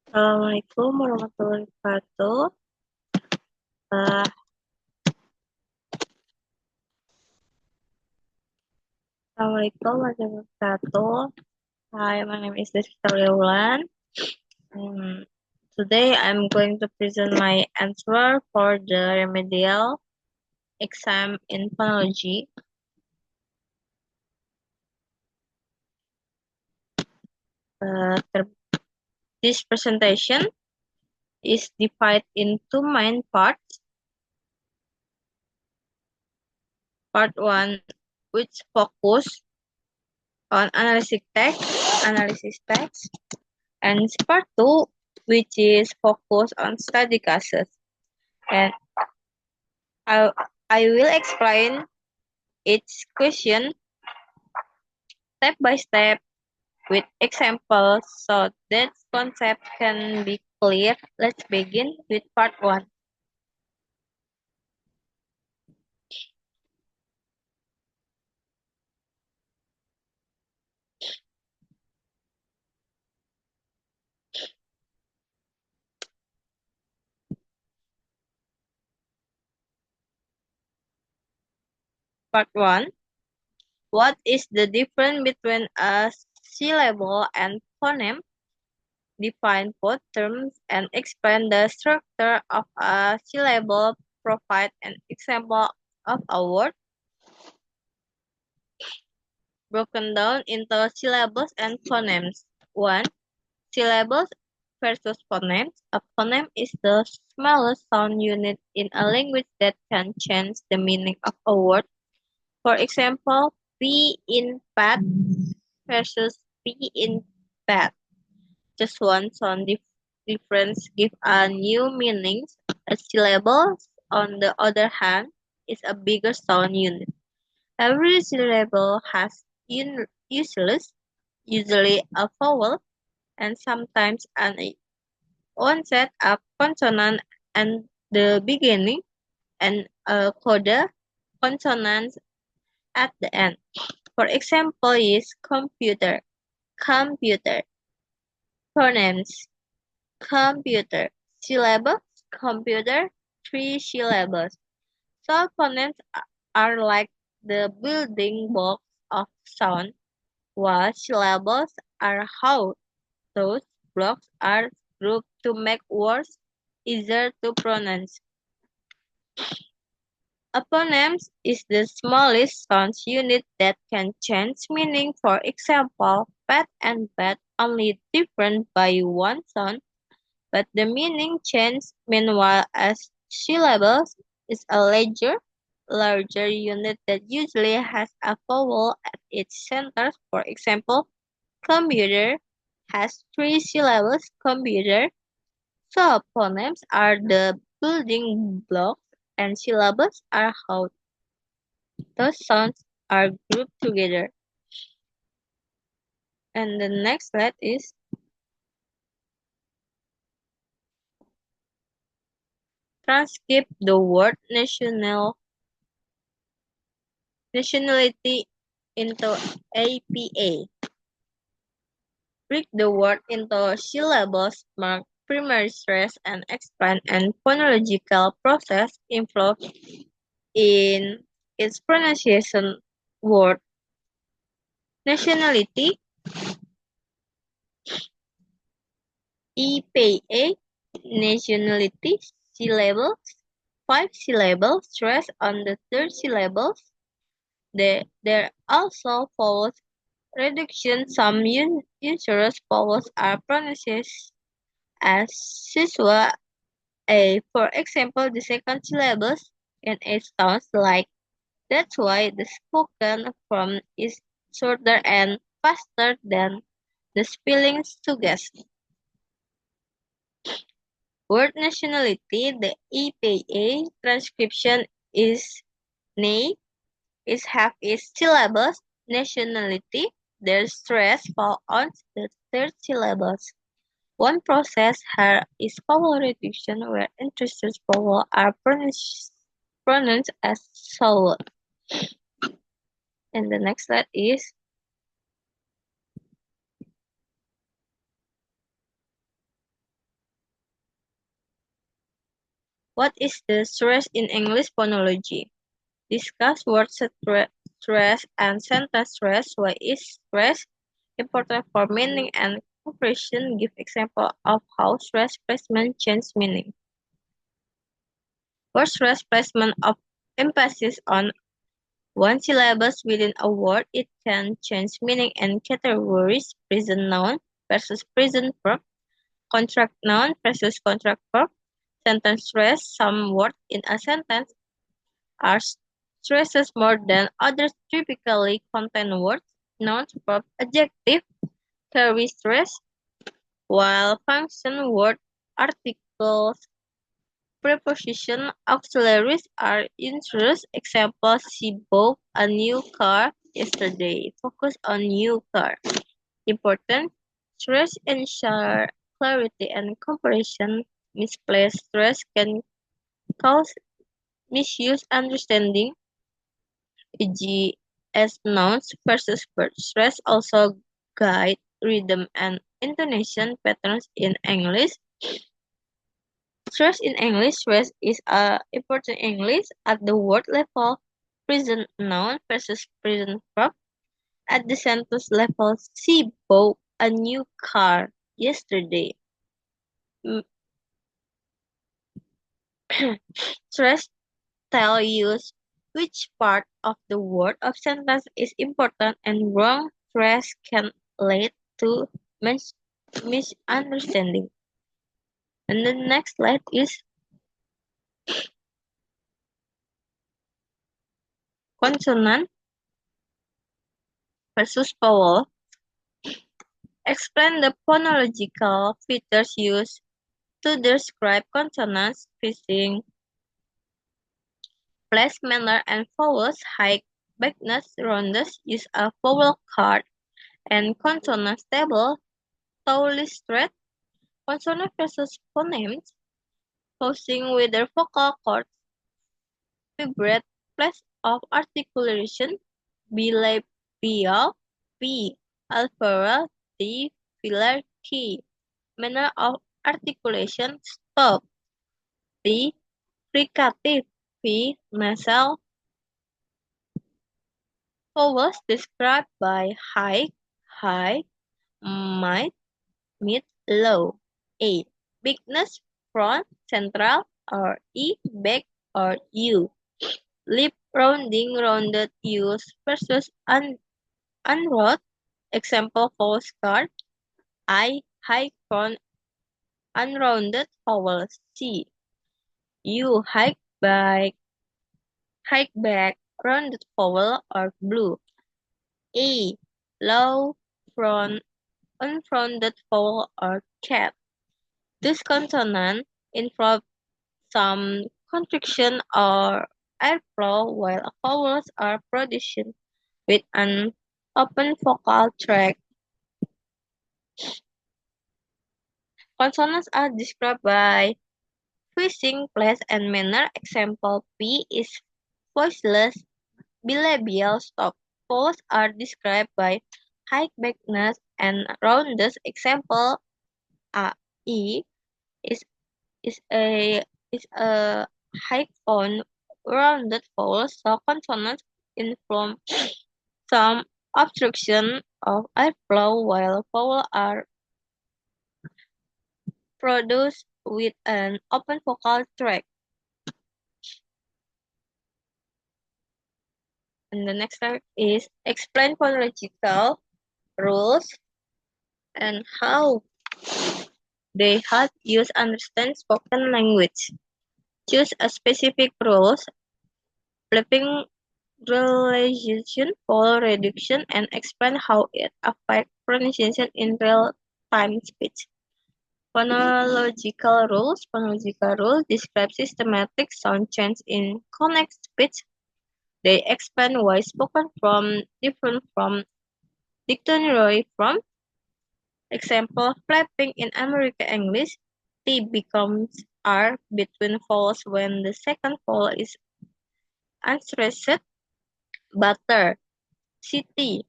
Assalamualaikum warahmatullahi wabarakatuh. Uh, Assalamualaikum warahmatullahi wabarakatuh. Hi, my name is Victoria Wulan. Today I'm going to present my answer for the remedial exam in phonology. This presentation is divided into main parts. Part 1, which focus on analysis text, and part 2, which is focused on study cases. And I, I will explain each question step by step with examples so that concept can be clear. Let's begin with part 1. Part 1. What is the difference between a syllable and phoneme? Define both terms and explain the structure of a syllable. Provide an example of a word broken down into syllables and phonemes. 1. Syllables versus phonemes. A phoneme is the smallest sound unit in a language that can change the meaning of a word. For example, P in pet versus P in pet. Just one sound difference give a new meaning. A syllable, on the other hand, is a bigger sound unit. Every syllable has usually a vowel, and sometimes an onset, a consonant at the beginning, and a coda consonant at the end. For example, is computer, computer, phonemes, computer, syllables, computer, 3 syllables. So phonemes are like the building blocks of sound, while syllables are how those blocks are grouped to make words easier to pronounce. A phoneme is the smallest sound unit that can change meaning. For example, pet and bed only different by one sound, but the meaning changes. Meanwhile, as syllables is a larger unit that usually has a vowel at its center. For example, computer has 3 syllables, computer. So phonemes are the building blocks and syllables are how those sounds are grouped together. And the next slide is transcribe the word nationality into APA. Break the word into syllables, mark primary stress, and explain an phonological process involved in its pronunciation. Word nationality, EPA, nationality, syllables, 5 syllables, stress on the third syllables. There also vowels reduction. Some usurous vowels are pronounced as usual. For example, the second syllables in a sounds like. That's why the spoken form is shorter and faster than the spelling suggests. Word nationality, the EPA transcription is NA, is half its syllables. Nationality, their stress fall on the third syllables. One process here is vowel reduction, where interstitial vowels are pronounced as sour. And the next slide is What is the stress in English phonology? Discuss word stress and sentence stress. Why is stress important for meaning and comprehension? Give example of how stress placement changes meaning. Word stress placement of emphasis on one syllables within a word, it can change meaning and categories. Present noun versus present verb, contract noun versus contract verb, sentence stress. Some words in a sentence are stresses more than others. Typically contain words, nouns, verb, adjective carry stress, while function word, articles, preposition, auxiliaries are introduced. Example, she bought a new car yesterday. Focus on new car. Important. Stress ensure clarity and comparison. Misplaced stress can cause misuse understanding, e.g. as nouns versus verbs. Stress also guide rhythm and intonation patterns in English. Stress in English, stress is important English at the word level, present noun versus present verb. At the sentence level, she bought a new car yesterday. Stress tell you which part of the word of sentence is important, and wrong stress can lead to misunderstanding. And the next slide is consonant versus vowel. Explain the phonological features used to describe consonants, spacing, place, manner, and vowels. High, vagueness, roundness. Use a vowel card and consonant table. Totally straight. Consonant versus phonemes. Pausing with their vocal cords. Vibrate. Place of articulation. Bilabial. P. Alveolar. D. Filler. Key. Manner of articulation. Stop. D. Fricative. P. Nasal. Vowels described by high, high, mid, low. A. Bigness, front, central, or E. Back, or U. Lip rounding, rounded U's versus unrounded. Example vowels card. I. High front, unrounded vowels. C. U. High back, rounded vowel, or blue. A. Low front, unrounded vowel, or cat. This consonant involves some contraction or airflow, while vowels are produced with an open vocal tract. Consonants are described by voicing, place, and manner. Example, P is voiceless, bilabial stop. Vowels are described by high backness and roundness. Example, A, E is is a is a high phone rounded vowel, so consonants inform some obstruction of airflow, while vowels are produced with an open vocal tract. And the next slide is explain phonological rules and how they help you understand spoken language. Choose a specific rules, flipping relation, vowel reduction, and explain how it affects pronunciation in real-time speech. Phonological rules. Phonological rules describe systematic sound change in connected speech. They explain why spoken form different from dictionary form. Example, flapping in American English, T becomes R between vowels when the second vowel is unstressed. Butter, city.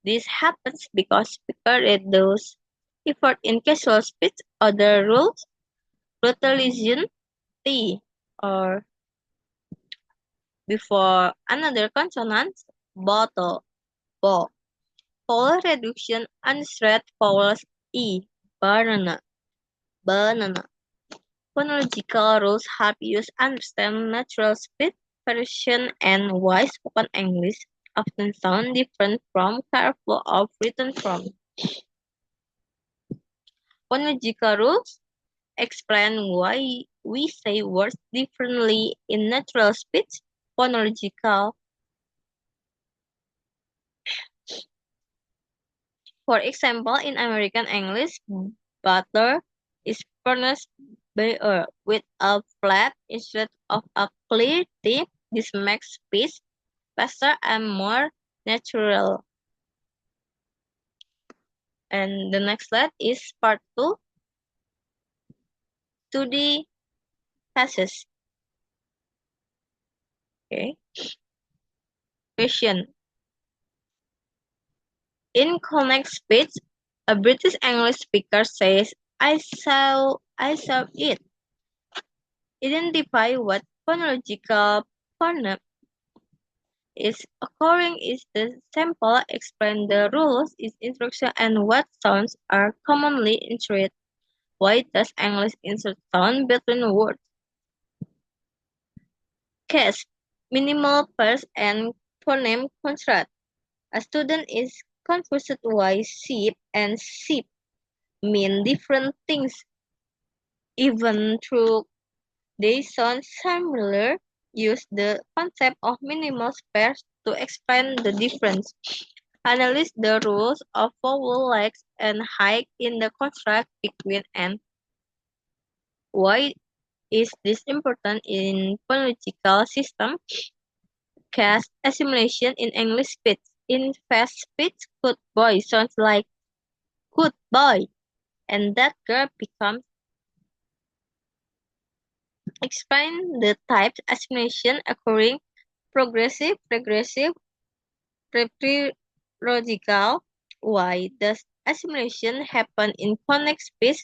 This happens because speaker reduce effort in casual speech. Other rules, brutalization, T. or before another consonant, bottle, bo. Vowel reduction unstressed vowels e, banana, banana. Phonological rules help users understand natural speech variation and why spoken English often sound different from careful or written form. Phonological rules explain why we say words differently in natural speech. Phonological. For example, in American English, butter is pronounced butter with a flat instead of a clear tip. This makes speech faster and more natural. And the next slide is part 2, study passes. Okay. Question. In connect speech, a British English speaker says, I saw it. Identify what phonological phoneme is occurring is the sample, explain the rules, its instruction, and what sounds are commonly inserted. Why does English insert sound between words? Case, minimal pairs and phoneme construct. A student is confused why sheep and sheep mean different things, even though they sound similar. Use the concept of minimal pairs to explain the difference. Analyze the rules of vowel length and height in the contrast between and. Why is this important in phonological system? Case assimilation in English speech. In fast speech, good boy sounds like good boy, and that girl becomes. Explain the types assimilation occurring: progressive, regressive, prelogical. Why does assimilation happen in phonics speech?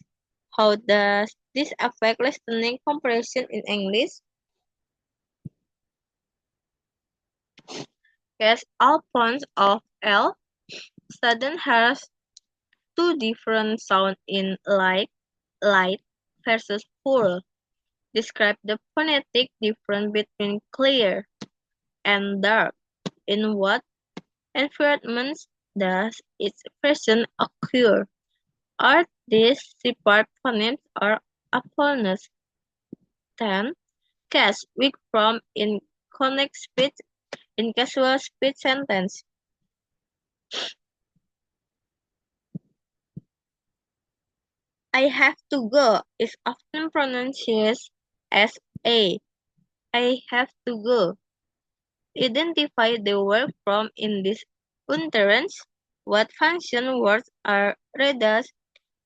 How does this affect listening comprehension in English? Guess all points of L. Student has two different sounds in light versus full. Describe the phonetic difference between clear and dark. In what environments does its expression occur? Are these separate phonemes or opponents? 10. Catch weak from in connect speech in casual speech sentence. I have to go is often pronounced as a. I have to go. Identify the verb from in this utterance. What function words are read as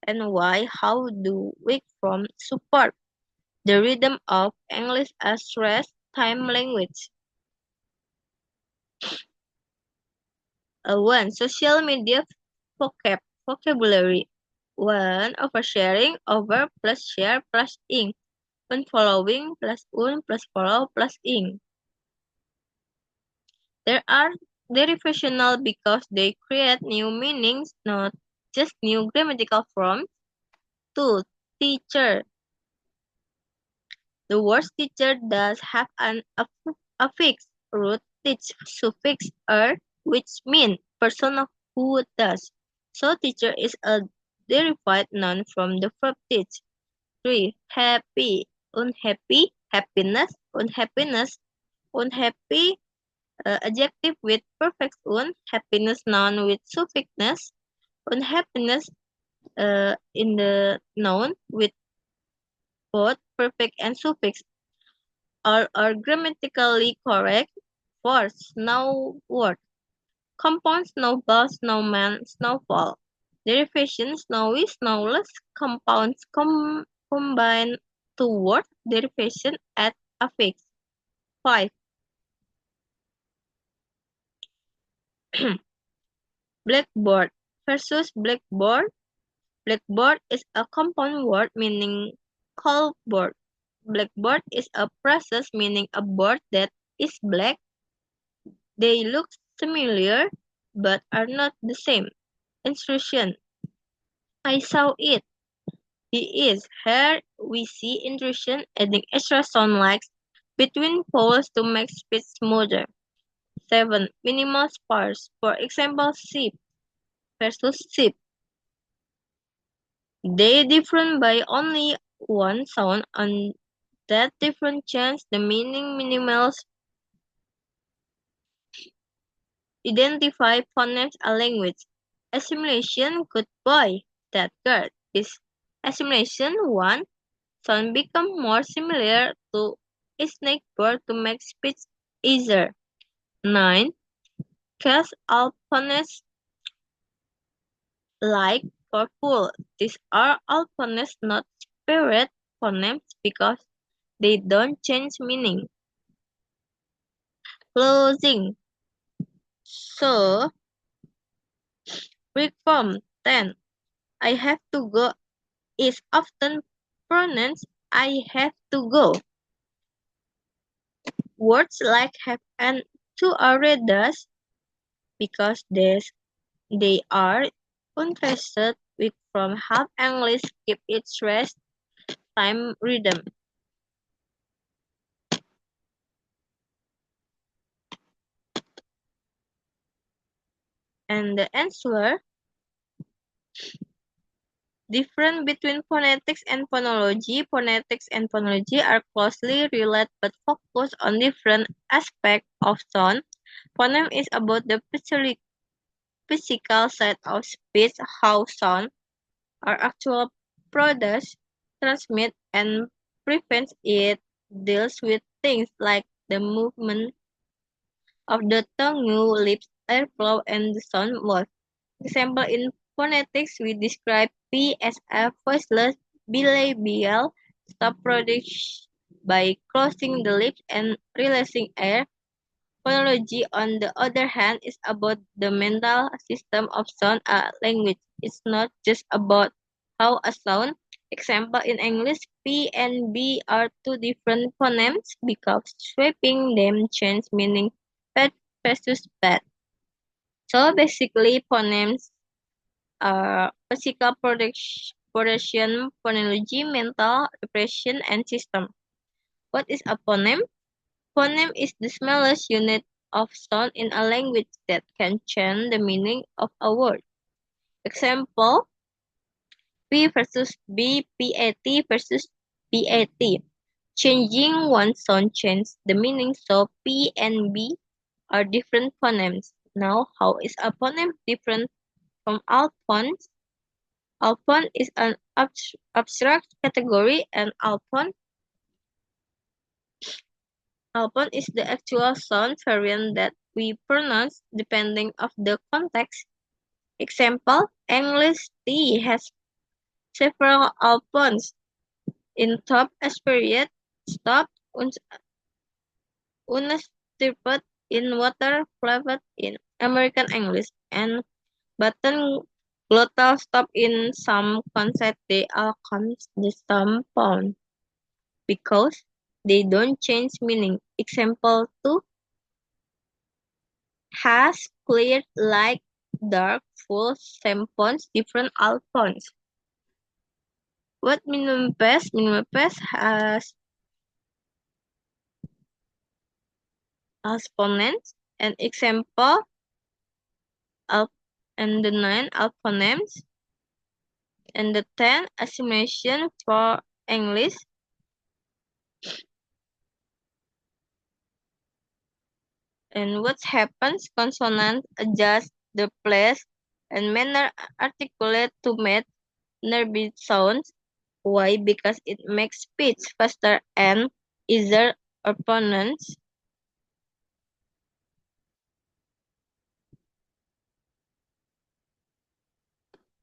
and why? How do weak from support the rhythm of English as rest time language? 1. Social media vocabulary. 1. Oversharing, over plus share plus ing. Unfollowing plus plus follow plus ing. There are derivational because they create new meanings, not just new grammatical forms. 2. Teacher. The word teacher does have an affix root teach suffix er, which means person who does. So teacher is a derived noun from the verb teach. 3. Happy. Unhappy. Happiness. Unhappiness. Unhappy. Adjective with prefix un. Happiness noun with suffixness. Unhappiness in the noun with both prefix and suffix. All are grammatically correct. 4. Snowward. Compound snowball, snowman, snowfall. Derivation snowy, snowless. Compounds combine two words. Derivation at affix. 5. Blackboard versus blackboard. Blackboard is a compound word meaning chalkboard. blackboard is a process meaning a board that is black. They look similar but are not the same. Intrusion. I saw it. He is. Here we see intrusion adding extra sound likes between vowels to make speech smoother. 7. Minimal sparse. For example, sheep versus sheep. They differ by only one sound. On that different change the meaning minimals identify phonemes a language. Assimilation good boy, that girl. Is assimilation 1. Sound become more similar to a snake bird to make speech easier. 9. Case all phonemes like for full. These are all phonemes not spirit phonemes because they don't change meaning. Closing. So, reform 10. I have to go is often pronounced I have to go. Words like have and to are readers because they are contrasted with from half English keep its rest time rhythm. And the answer difference between phonetics and phonology. Phonetics and phonology are closely related but focus on different aspects of sound. Phoneme is about the physical side of speech, how sound are actual produced, transmit, and prevents it deals with things like the movement of the tongue, lips, airflow, and the sound wave. Example in phonetics, we describe P as a voiceless bilabial stop produced by closing the lips and releasing air. Phonology, on the other hand, is about the mental system of sound. A language is not just about how a sound. Example in English, P and B are two different phonemes because swapping them change meaning pet versus pet. So basically, phonemes are physical production, phonology, mental repression, and system. What is a phoneme? Phoneme is the smallest unit of sound in a language that can change the meaning of a word. Example, P versus B, PAT versus BAT. Changing one sound changes the meaning, so P and B are different phonemes. Now, how is a phoneme different from allophones? Allopone is an abstract category, and allopone is the actual sound variant that we pronounce depending of the context. Example, English tea has several allophones. In top aspirate, stop, unstirped, in water, flavored in American English, and button glottal stop in some concept they all comes the same pound because they don't change meaning. Example 2, has clear, light, dark, full, same fonts, different alt fonts. What minimum pass? Minimum pass has phonetics. An example of and the 9 alphonemes and the 10 assimilation for English. And what happens? Consonants adjust the place and manner articulate to make nervy sounds. Why? Because it makes speech faster and easier opponents.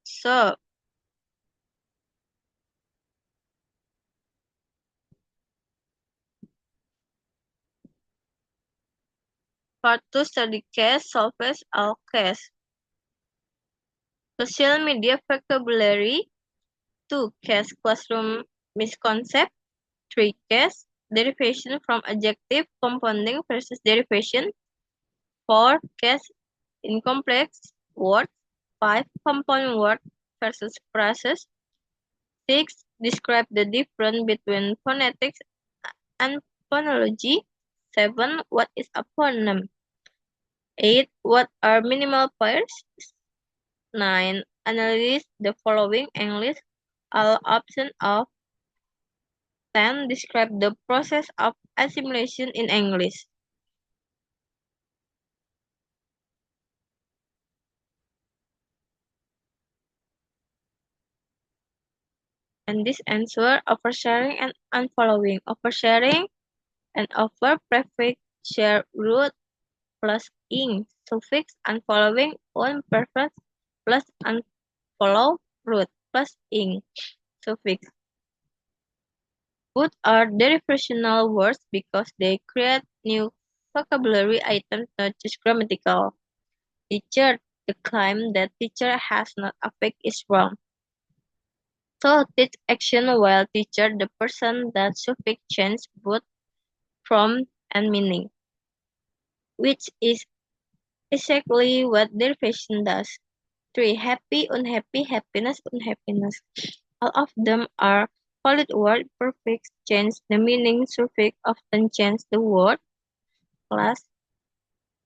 So, part 2 study case solves all case. Social media vocabulary 2 case classroom misconcept. 3. Case derivation from adjective compounding versus derivation. 4. Case in complex words. 5. Compound word versus phrases. 6. Describe the difference between phonetics and phonology. 7. What is a phoneme? 8. What are minimal pairs? 9. Analyze the following English all options of. 10. Describe the process of assimilation in English. And this answer oversharing and unfollowing. Oversharing and over prefix share root plus ing suffix unfollowing on prefix plus unfollow root plus ing suffix. Both are derivational words because they create new vocabulary items, not just grammatical. Teacher, the claim that teacher has not affect is wrong. So teach action while teacher the person that suffix change both form and meaning, which is exactly what derivation does. 3. Happy, unhappy, happiness, unhappiness. All of them are valid word. Prefix change the meaning. Suffix often change the word. Class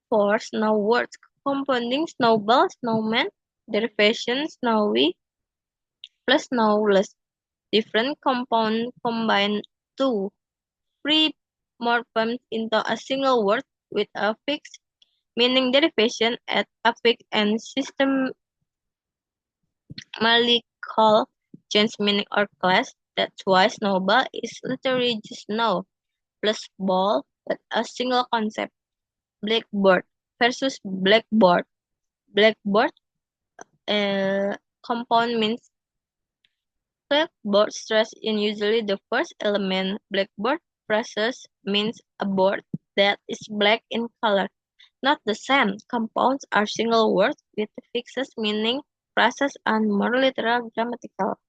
4. Snow words compounding snowball, snowman. Derivation snowy plus snowless. Different compound combine two free morphemes into a single word with a fixed meaning derivation at affix and systematical change meaning or class. That's why snowball is literally just snow plus ball with a single concept. Blackboard versus blackboard. Blackboard compound means blackboard stress in usually the first element. Blackboard phrases means a board that is black in color. Not the same. Compounds are single words with fixed meaning, phrases, and more literal grammatical.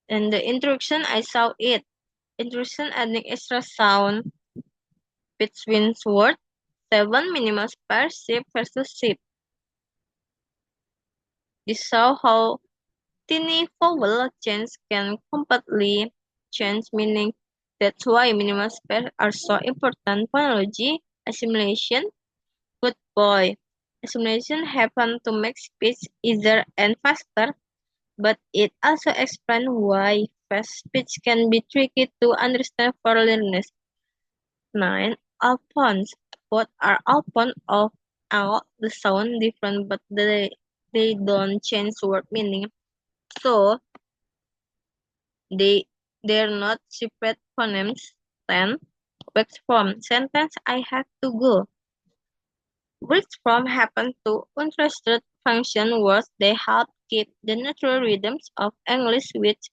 In the introduction, I saw it. Introduction adding extra sound between words. 7. Minimal pair, ship versus ship. This show how tiny vowel change can completely change meaning. That's why minimal pairs are so important. Phonology, assimilation. Good boy. Assimilation happens to make speech easier and faster, but it also explains why fast speech can be tricky to understand for learners. 9. Alphons. Both are alphon of L. The sound different, but they don't change word meaning. So they're not separate phonemes. 10. Works from sentence I have to go. Words from happen to untrusted function words. They help keep the natural rhythms of English which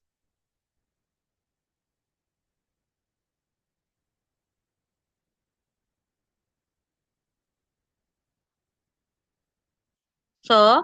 so